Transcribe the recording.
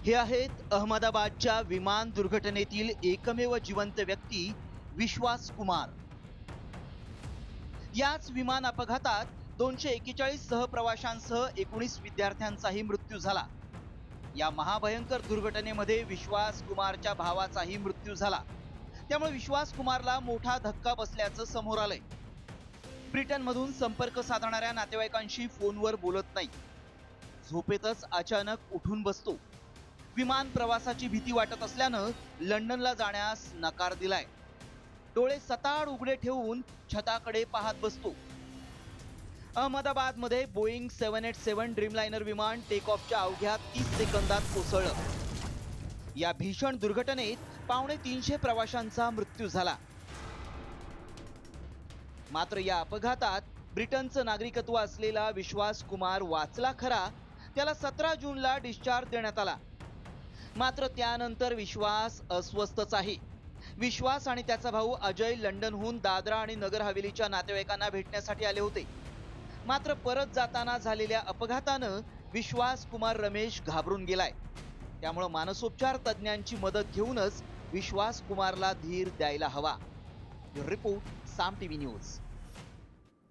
हे आहेत अहमदाबादच्या विमान दुर्घटनेतील एकमेव जिवंत व्यक्ती विश्वास कुमार। याच विमान अपघातात 241 सहप्रवाशांसह 19 विद्यार्थ्यांचाही मृत्यू झाला। या महाभयंकर दुर्घटनेमध्ये विश्वास कुमारच्या भावाचाही मृत्यू झाला। त्यामुळे विश्वास कुमारला मोठा धक्का बसल्याचं समोर आलंय। ब्रिटनमधून संपर्क साधणाऱ्या नातेवाईकांशी फोनवर बोलत नाही, झोपेतच अचानक उठून बसतो। विमान प्रवासाची भीती वाटत असल्यानं लंडनला जाण्यास नकार दिलाय। डोळे सताड उघडे ठेवून छताकडे पाहत बसतो। अहमदाबादमध्ये बोईंग 787 ड्रीमलाइनर विमान टेक ऑफच्या अवघ्या 30 सेकंदात कोसळलं। या भीषण दुर्घटनेत 250 प्रवाशांचा मृत्यू झाला। मात्र या अपघातात ब्रिटनचं नागरिकत्व असलेला विश्वास कुमार वाचला खरा, त्याला 17 जूनला डिस्चार्ज देण्यात आला। मात्र त्यानंतर विश्वास अस्वस्थच आहे। विश्वास आणि त्याचा भाऊ अजय लंडनहून दादरा आणि नगर हवेलीच्या नातेवाईकांना भेटण्यासाठी आले होते। मात्र परत जाताना झालेल्या अपघातानं विश्वास कुमार रमेश घाबरून गेलाय। त्यामुळे मानसोपचार तज्ञांची मदत घेऊनच विश्वास कुमारला धीर द्यायला हवा। रिपोर्ट साम टीव्ही न्यूज।